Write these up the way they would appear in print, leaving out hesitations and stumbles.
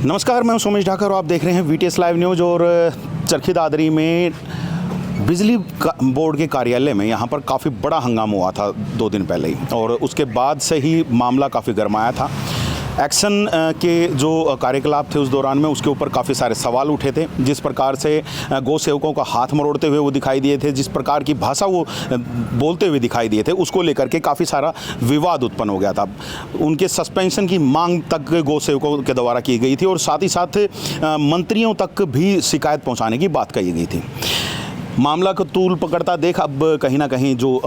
नमस्कार, मैं सोमेश ढाकर और आप देख रहे हैं वीटीएस लाइव न्यूज़। और चरखी दादरी में बिजली बोर्ड के कार्यालय में यहाँ पर काफ़ी बड़ा हंगामा हुआ था 2 दिन पहले ही, और उसके बाद से ही मामला काफ़ी गरमाया था। एक्शन के जो कार्यकलाप थे उस दौरान में उसके ऊपर काफ़ी सारे सवाल उठे थे। जिस प्रकार से गौ सेवकों का हाथ मरोड़ते हुए वो दिखाई दिए थे, जिस प्रकार की भाषा वो बोलते हुए दिखाई दिए थे, उसको लेकर के काफ़ी सारा विवाद उत्पन्न हो गया था। उनके सस्पेंशन की मांग तक गौ सेवकों के द्वारा की गई थी और साथ ही साथ मंत्रियों तक भी शिकायत पहुँचाने की बात कही गई थी। मामला को तूल पकड़ता देख अब कहीं ना कहीं जो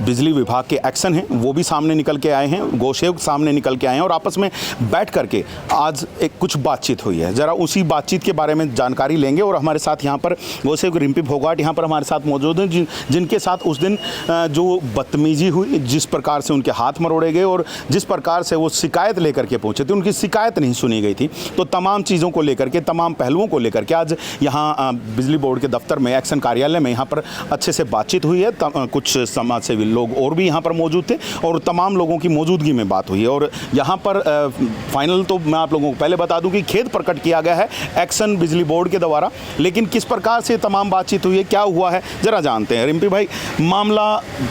बिजली विभाग के एक्शन हैं वो भी सामने निकल के आए हैं, गौसेवक सामने निकल के आए हैं और आपस में बैठ करके आज एक कुछ बातचीत हुई है। ज़रा उसी बातचीत के बारे में जानकारी लेंगे। और हमारे साथ यहाँ पर गौसेवक रिम्पी फोगाट यहाँ पर हमारे साथ मौजूद हैं, जिनके साथ उस दिन जो बदतमीजी हुई, जिस प्रकार से उनके हाथ मरोड़े गए और जिस प्रकार से वो शिकायत लेकर के पहुँचे थे, उनकी शिकायत नहीं सुनी गई थी। तो तमाम चीज़ों को लेकर के, तमाम पहलुओं को लेकर के आज यहाँ बिजली बोर्ड के दफ्तर में, एक्शन कार्यालय में यहाँ पर अच्छे से बातचीत हुई है। कुछ समाज सेवी लोग और भी यहाँ पर मौजूद थे और तमाम लोगों की मौजूदगी में बात हुई है। और यहाँ पर फाइनल तो मैं आप लोगों को पहले बता दूं कि खेद प्रकट किया गया है एक्शन बिजली बोर्ड के द्वारा, लेकिन किस प्रकार से तमाम बातचीत हुई है, क्या हुआ है, जरा जानते हैं। रिम्पी भाई, मामला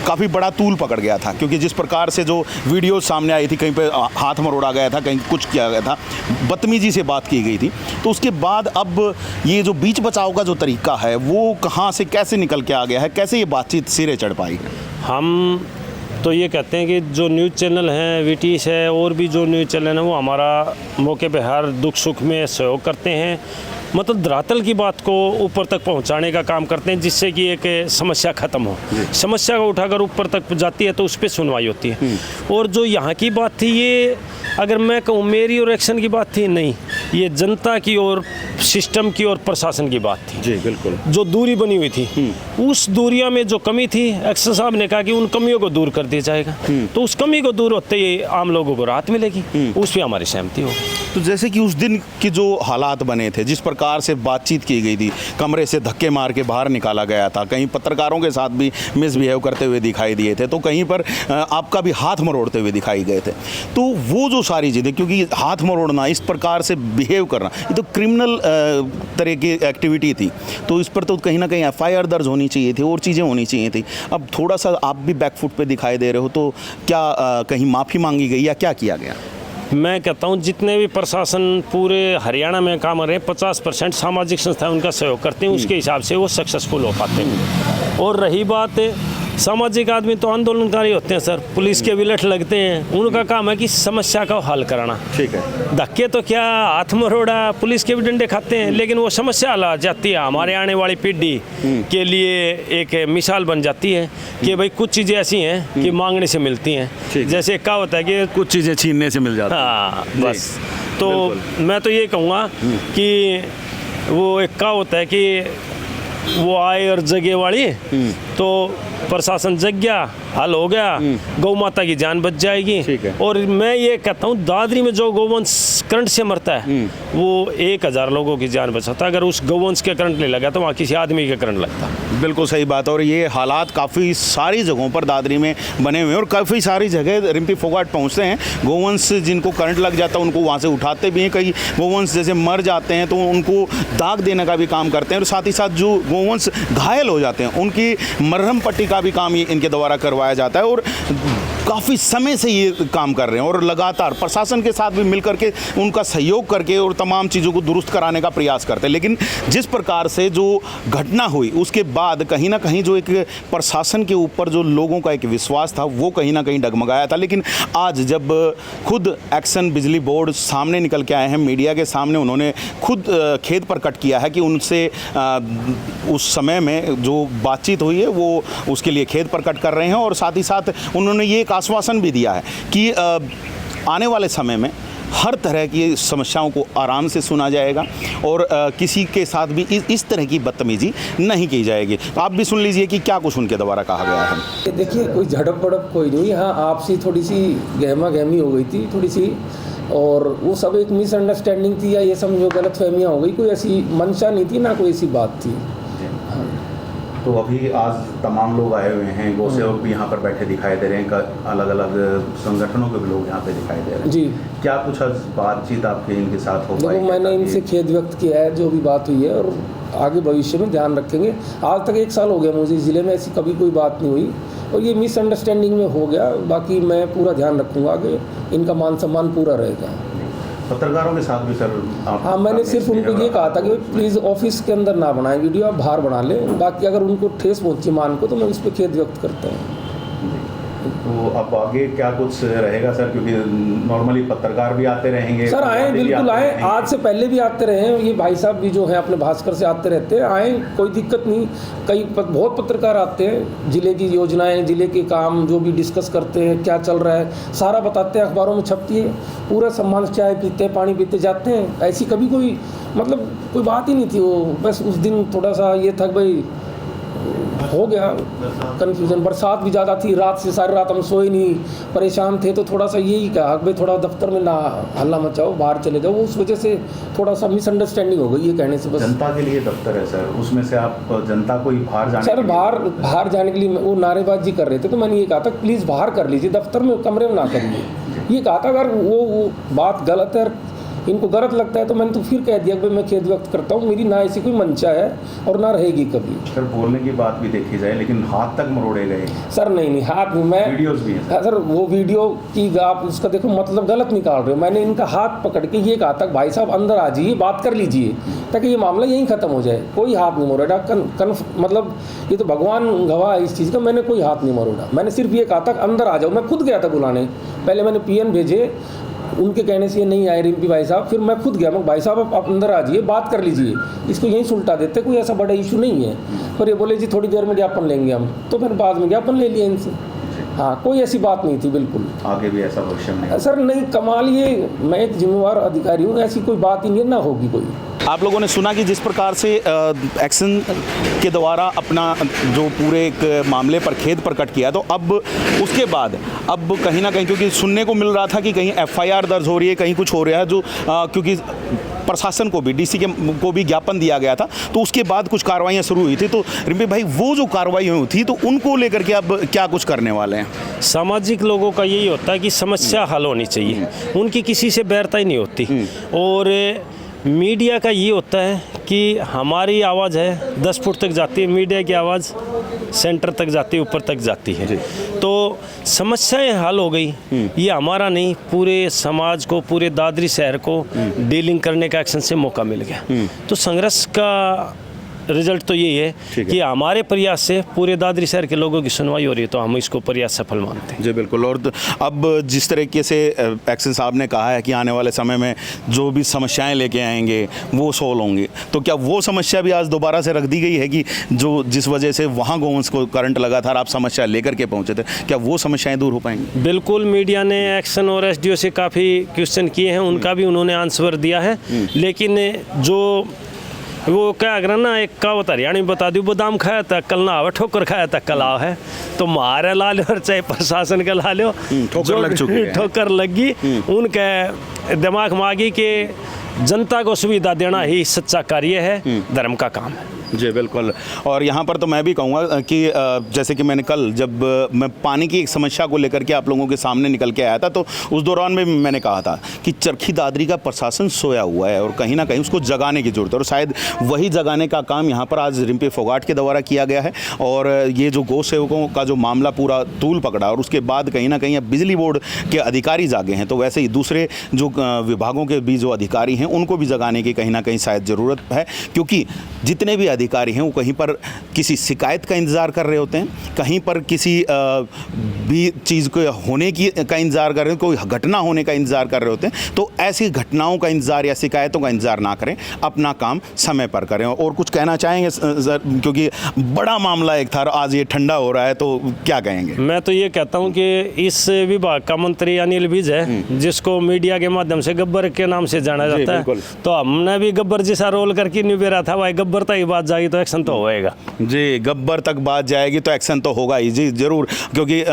काफ़ी बड़ा तूल पकड़ गया था क्योंकि जिस प्रकार से जो वीडियो सामने आई थी, कहीं पर हाथ मरोड़ा गया था, कहीं कुछ किया गया था, बदतमीजी से बात की गई थी। तो उसके बाद अब ये जो बीच बचाव का जो तरीका है वो कहाँ से कैसे निकल के आ गया है, कैसे ये बातचीत सिरे चढ़ पाई? हम तो ये कहते हैं कि जो न्यूज़ चैनल हैं, वीटीएस है और भी जो न्यूज़ चैनल हैं, वो हमारा मौके पे हर दुख सुख में सहयोग करते हैं। मतलब धरातल की बात को ऊपर तक पहुंचाने का काम करते हैं, जिससे कि एक समस्या ख़त्म हो। समस्या को उठाकर ऊपर तक जाती है तो उस पर सुनवाई होती है। और जो यहाँ की बात थी, ये अगर मैं कहूँ मेरी और एक्शन की बात थी, नहीं, ये जनता की और सिस्टम की और प्रशासन की बात थी। जी बिल्कुल। जो दूरी बनी हुई थी, उस दूरिया में जो कमी थी, एक्शन साहब ने कहा कि उन कमियों को दूर कर दिया जाएगा। तो उस कमी को दूर होते ही आम लोगों को राहत मिलेगी, उस पर हमारी सहमति हो। तो जैसे कि उस दिन की जो हालात बने थे, जिस प्रकार से बातचीत की गई थी, कमरे से धक्के मार के बाहर निकाला गया था, कहीं पत्रकारों के साथ भी मिसबिहेव करते हुए दिखाई दिए थे, तो कहीं पर आपका भी हाथ मरोड़ते हुए दिखाई गए थे। तो वो जो सारी चीज़ें, क्योंकि हाथ मरोड़ना, इस प्रकार से बिहेव करना, ये तो क्रिमिनल तरह की एक्टिविटी थी, तो इस पर तो कहीं ना कहीं एफआईआर दर्ज होनी चाहिए थी और चीज़ें होनी चाहिए थी। अब थोड़ा सा आप भी बैकफुट पे दिखाई दे रहे हो, तो क्या कहीं माफ़ी मांगी गई या क्या किया गया? मैं कहता हूँ जितने भी प्रशासन पूरे हरियाणा में काम कर रहे हैं, 50% सामाजिक संस्थाएं उनका सहयोग करते हैं, उसके हिसाब से वो सक्सेसफुल हो पाते हैं। और रही बात, सामाजिक आदमी तो आंदोलनकारी होते हैं सर, पुलिस के विलट लगते हैं, उनका काम है कि समस्या का हल कराना। ठीक है। धक्के तो क्या, हाथ मरोड़ा, पुलिस के भी डंडे खाते हैं, लेकिन वो समस्या हल आ जाती है। हमारे आने वाली पीढ़ी के लिए एक मिसाल बन जाती है कि भाई कुछ चीज़ें ऐसी हैं कि मांगने से मिलती हैं। जैसे कहावत है कि कुछ चीज़ें छीनने से मिल जाती हैं। हाँ, बस। तो मैं तो ये कहूँगा कि वो एक कहावत है कि वो आए और जगे वाली, तो प्रशासन जग गया, हल हो गया, गौ माता की जान बच जाएगी। और मैं ये कहता हूँ दादरी में जो गौवंश करंट से मरता है वो 1000 लोगों की जान बचाता है। अगर उस गौवंश के करंट नहीं लगा तो वहाँ किसी आदमी के करंट लगता। बिल्कुल सही बात। और ये हालात काफ़ी सारी जगहों पर दादरी में बने हुए हैं और काफ़ी सारी जगह रिम्पी फोगाट पहुँचते हैं, गौवंश जिनको करंट लग जाता है उनको वहाँ से उठाते भी हैं। कई गौवंश जैसे मर जाते हैं तो उनको दाग देने का भी काम करते हैं और साथ ही साथ जो गौवंश घायल हो जाते हैं उनकी मरहम पट्टी का भी काम इनके द्वारा करवाया जाता है। और काफ़ी समय से ये काम कर रहे हैं और लगातार प्रशासन के साथ भी मिलकर के उनका सहयोग करके और तमाम चीज़ों को दुरुस्त कराने का प्रयास करते हैं। लेकिन जिस प्रकार से जो घटना हुई उसके बाद कहीं ना कहीं जो एक प्रशासन के ऊपर जो लोगों का एक विश्वास था वो कहीं ना कहीं डगमगाया था। लेकिन आज जब खुद एक्शन बिजली बोर्ड सामने निकल के आए हैं, मीडिया के सामने उन्होंने खुद खेद प्रकट किया है कि उनसे उस समय में जो बातचीत हुई है वो उसके लिए खेद प्रकट कर रहे हैं। और साथ ही साथ उन्होंने ये एक आश्वासन भी दिया है कि आने वाले समय में हर तरह की समस्याओं को आराम से सुना जाएगा और किसी के साथ भी इस तरह की बदतमीजी नहीं की जाएगी। आप भी सुन लीजिए कि क्या कुछ उनके द्वारा कहा गया है। देखिए, कोई झड़प बड़प कोई नहीं। हाँ, आपसी थोड़ी सी गहमा गहमी हो गई थी थोड़ी सी, और वो सब एक मिसअंडरस्टैंडिंग थी या ये समझो गलतफहमियाँ हो गई। कोई ऐसी मंशा नहीं थी, ना कोई ऐसी बात थी। तो तो अभी आज तमाम लोग आए हुए हैं, गौ सेवक भी यहाँ पर बैठे दिखाई दे रहे हैं, अलग अलग संगठनों के भी लोग यहाँ पे दिखाई दे रहे हैं जी। क्या कुछ आज बातचीत आपके इनके साथ हो पाई? देखो, मैंने इनसे खेद व्यक्त किया है जो भी बात हुई है, और आगे भविष्य में ध्यान रखेंगे। आज तक 1 साल हो गया मुझे ज़िले में, ऐसी कभी कोई बात नहीं हुई, और ये मिसअंडरस्टैंडिंग में हो गया। बाकी मैं पूरा ध्यान रखूँगा कि इनका मान सम्मान पूरा रहेगा। पत्रकारों के साथ भी सर आप? हाँ, मैंने सिर्फ उनको ये कहा था कि प्लीज़ ऑफिस के अंदर ना बनाएं वीडियो, आप बाहर बना लें। बाकी अगर उनको ठेस पहुंची मान को तो मैं उस पर खेद व्यक्त करता हूँ। तो अब आगे क्या कुछ रहेगा सर, क्योंकि नॉर्मली पत्रकार भी आते रहेंगे? सर आए, बिल्कुल आए, आज से पहले भी आते रहे हैं। ये भाई साहब भी जो हैं अपने भास्कर से आते रहते हैं, आए, कोई दिक्कत नहीं। बहुत पत्रकार आते हैं, ज़िले की योजनाएं, ज़िले के काम जो भी डिस्कस करते हैं, क्या चल रहा है सारा बताते हैं, अखबारों में छपती है। पूरा सम्मान, चाय पीते हैं, पानी पीते जाते हैं। ऐसी कभी कोई मतलब कोई बात ही नहीं थी। वो बस उस दिन थोड़ा सा ये था भाई, हो गया कन्फ्यूज़न। बरसात भी ज़्यादा थी, रात से सारी रात हम सोए नहीं, परेशान थे, तो थोड़ा सा यही कहा भाई थोड़ा दफ्तर में ना हल्ला मचाओ, बाहर चले जाओ। उस वजह से थोड़ा सा मिसअंडरस्टैंडिंग हो गई ये कहने से। बस जनता के लिए दफ्तर है सर, उसमें से आप जनता को ही बाहर जाने सर बाहर जाने के लिए वो नारेबाजी कर रहे थे, तो मैंने ये कहा था प्लीज़ बाहर कर लीजिए, दफ्तर में कमरे में ना करिए। ये कहा था। अगर वो बात गलत है, इनको गलत लगता है, तो मैंने तो फिर कह दिया कि मैं खेद व्यक्त करता हूँ, मेरी ना ऐसी कोई मंशा है और ना रहेगी कभी। सर बोलने की बात भी देखी जाए, लेकिन हाथ तक मरोड़े गए सर। नहीं, हाथ में मैं वीडियोस भी हैं सर, वो वीडियो की आप उसका देखो मतलब गलत निकाल रहे हो। मैंने इनका हाथ पकड़ के ये कहा था भाई साहब अंदर आ जाइए, बात कर लीजिए, ताकि ये मामला यहीं ख़त्म हो जाए। कोई हाथ नहीं मरोड़ा, मतलब ये तो भगवान गवाह है इस चीज़ का, मैंने कोई हाथ नहीं मरोड़ा। मैंने सिर्फ ये कहा था अंदर आ जाओ। मैं खुद गया था बुलाने, पहले मैंने PN भेजे, उनके कहने से ये नहीं आए रिम्पी भाई साहब, फिर मैं खुद गया। मैं भाई साहब आप अंदर आ जाइए, बात कर लीजिए, इसको यहीं सुलटा देते, कोई ऐसा बड़ा इशू नहीं है। पर ये बोले जी थोड़ी देर में ज्ञापन लेंगे हम, तो फिर बाद में ज्ञापन ले लिया इनसे। हाँ, कोई ऐसी बात नहीं थी बिल्कुल। आगे भी ऐसा भविष्य में सर नहीं, कमाल, ये मैं एक जिम्मेवार अधिकारी हूँ, ऐसी कोई बात ही नहीं है, ना होगी कोई। आप लोगों ने सुना कि जिस प्रकार से एक्शन के द्वारा अपना जो पूरे एक मामले पर खेद प्रकट किया, तो अब उसके बाद अब कहीं ना कहीं, क्योंकि सुनने को मिल रहा था कि कहीं FIR दर्ज हो रही है, कहीं कुछ हो रहा है, जो क्योंकि प्रशासन को भी, DC को भी ज्ञापन दिया गया था, तो उसके बाद कुछ कार्रवाइयाँ शुरू हुई थी। तो रिम्पी भाई, वो जो कार्रवाई हुई थी, तो उनको लेकर के अब क्या कुछ करने वाले हैं? सामाजिक लोगों का यही होता है कि समस्या हल होनी चाहिए, उनकी किसी से बैरता ही नहीं होती। और मीडिया का ये होता है कि हमारी आवाज़ है 10 फुट तक जाती है, मीडिया की आवाज़ सेंटर तक जाती है, ऊपर तक जाती है। तो समस्याएं हल हो गई, ये हमारा नहीं, पूरे समाज को, पूरे दादरी शहर को डीलिंग करने का एक्शन से मौका मिल गया। तो संघर्ष का रिजल्ट तो यही है कि हमारे प्रयास से पूरे दादरी शहर के लोगों की सुनवाई हो रही है, तो हम इसको प्रयास सफल मानते हैं। जी बिल्कुल। और अब जिस तरीके से एक्शन साहब ने कहा है कि आने वाले समय में जो भी समस्याएं लेके आएंगे वो सोल्व होंगी, तो क्या वो समस्या भी आज दोबारा से रख दी गई है कि जो जिस वजह से वहाँ गोवंश को करंट लगा था और आप समस्या लेकर के पहुँचे थे, क्या वो समस्याएं दूर हो पाएंगी? बिल्कुल, मीडिया ने एक्शन और SDO से काफ़ी क्वेश्चन किए हैं, उनका भी उन्होंने आंसर दिया है। लेकिन जो वो क्या अगर ना, एक कहावत हरियाणी में बता दी, बादाम खाया था कल ना आवे, ठोकर खाया था कल आओ है। तो मारे ला लो और चाहे प्रशासन का ला लो, ठोकर लग चुकी है, ठोकर लगी, उनके दिमाग में आ गई कि जनता को सुविधा देना ही सच्चा कार्य है, धर्म का काम है। जी बिल्कुल। और यहाँ पर तो मैं भी कहूँगा कि जैसे कि मैंने कल जब मैं पानी की एक समस्या को लेकर के आप लोगों के सामने निकल के आया था, तो उस दौरान में मैंने कहा था कि चरखी दादरी का प्रशासन सोया हुआ है और कहीं ना कहीं उसको जगाने की ज़रूरत है, और शायद वही जगाने का काम यहाँ पर आज रिम्पी फोगाट के द्वारा किया गया है। और ये जो गौ सेवकों का जो मामला पूरा तूल पकड़ा, और उसके बाद कहीं ना कहीं अब बिजली बोर्ड के अधिकारी जागे हैं, तो वैसे ही दूसरे जो विभागों के भी जो अधिकारी हैं उनको भी जगाने की कहीं ना कहीं शायद ज़रूरत है, क्योंकि जितने भी अधिकारी हैं वो कहीं पर किसी शिकायत का इंतज़ार कर रहे होते हैं, कहीं पर किसी भी चीज़ को होने की का इंतज़ार कर रहे हैं, कोई घटना होने का इंतज़ार कर रहे होते हैं। तो ऐसी घटनाओं का इंतज़ार या शिकायतों का इंतज़ार ना करें, अपना काम समय पर करें। और कुछ कहना चाहेंगे सर, क्योंकि बड़ा मामला एक था, आज ये ठंडा हो रहा है, तो क्या कहेंगे? मैं तो ये कहता हूँ कि इस विभाग का मंत्री अनिल विज है, जिसको मीडिया के माध्यम से गब्बर के नाम से जाना जाता है, तो हमने भी गब्बर जैसा रोल करके निबेरा था, भाई गब्बर तक बात जाएगी तो एक्शन तो होएगा। जी, गब्बर तक बात जाएगी तो एक्शन तो होगा ही जी, ज़रूर। क्योंकि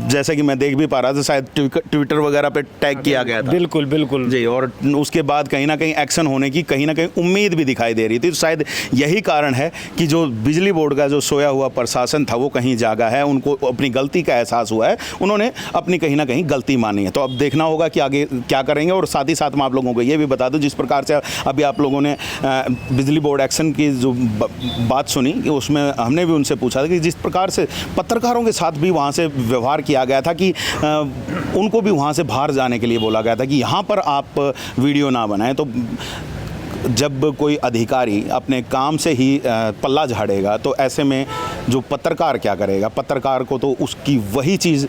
जैसे कि मैं देख भी पा रहा था, शायद ट्विटर वगैरह पे टैग किया गया था। बिल्कुल बिल्कुल जी, और उसके बाद कहीं ना कहीं एक्शन होने की कहीं ना कहीं उम्मीद भी दिखाई दे रही थी। तो शायद यही कारण है कि जो बिजली बोर्ड का जो सोया हुआ प्रशासन था वो कहीं जागा है, उनको अपनी गलती का एहसास हुआ है, उन्होंने अपनी कहीं ना कहीं गलती मानी है। तो अब देखना होगा कि आगे क्या करेंगे। और साथ ही साथ मैं आप लोगों को ये भी बता दूं, जिस प्रकार से अभी आप लोगों ने बिजली बोर्ड एक्शन की जो बात सुनी, कि उसमें हमने भी उनसे पूछा था कि जिस प्रकार से पत्रकारों के साथ भी वहाँ से व्यवहार किया गया था, कि उनको भी वहाँ से बाहर जाने के लिए बोला गया था कि यहाँ पर आप वीडियो ना बनाएं। तो जब कोई अधिकारी अपने काम से ही पल्ला झाड़ेगा तो ऐसे में जो पत्रकार क्या करेगा? पत्रकार को तो उसकी वही चीज़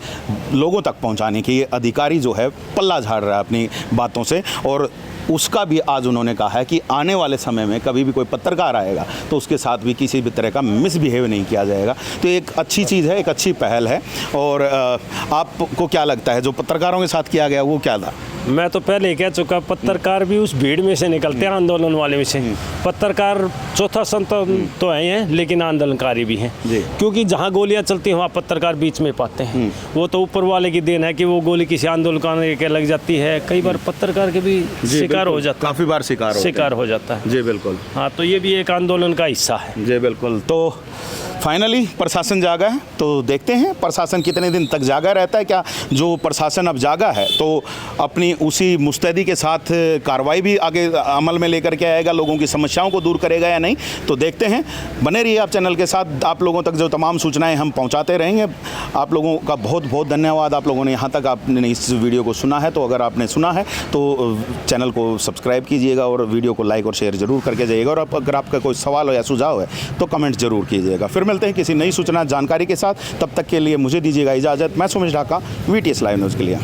लोगों तक पहुंचाने की, ये अधिकारी जो है पल्ला झाड़ रहा है अपनी बातों से। और उसका भी आज उन्होंने कहा है कि आने वाले समय में कभी भी कोई पत्रकार आएगा तो उसके साथ भी किसी भी तरह का मिसबिहेव नहीं किया जाएगा। तो एक अच्छी चीज़ है, एक अच्छी पहल है। और आपको क्या लगता है जो पत्रकारों के साथ किया गया वो क्या था? मैं तो पहले ही कह चुका, पत्रकार भी उस भीड़ में से निकलते हैं, आंदोलन वाले में से। पत्रकार चौथा संतान तो हैं, लेकिन आंदोलनकारी भी हैं। क्योंकि जहाँ गोलियाँ चलती हैं वहाँ पत्रकार बीच में पाते हैं। वो तो ऊपर वाले की देन है कि वो गोली किसी आंदोलनकारी के लग जाती है। कई बार पत्रकार के भी शिकार हो जाता है, काफ़ी बार शिकार हो जाता है। जी बिल्कुल। हाँ, तो ये भी एक आंदोलन का हिस्सा है। जी बिल्कुल। तो फाइनली प्रशासन जागा है, तो देखते हैं प्रशासन कितने दिन तक जागा रहता है। क्या जो प्रशासन अब जागा है तो अपनी उसी मुस्तैदी के साथ कार्रवाई भी आगे अमल में लेकर के आएगा, लोगों की समस्याओं को दूर करेगा या नहीं, तो देखते हैं। बने रहिए आप चैनल के साथ, आप लोगों तक जो तमाम सूचनाएं हम पहुंचाते रहेंगे। आप लोगों का बहुत बहुत धन्यवाद। आप लोगों ने यहाँ तक आपने इस वीडियो को सुना है, तो अगर आपने सुना है तो चैनल को सब्सक्राइब कीजिएगा और वीडियो को लाइक और शेयर ज़रूर करके जाइएगा। और अगर आपका कोई सवाल हो या सुझाव है तो कमेंट ज़रूर कीजिएगा। फिर मिलते हैं किसी नई सूचना जानकारी के साथ, तब तक के लिए मुझे दीजिएगा इजाज़त। मैं Sumesh Dhaka, VTS live news के लिए।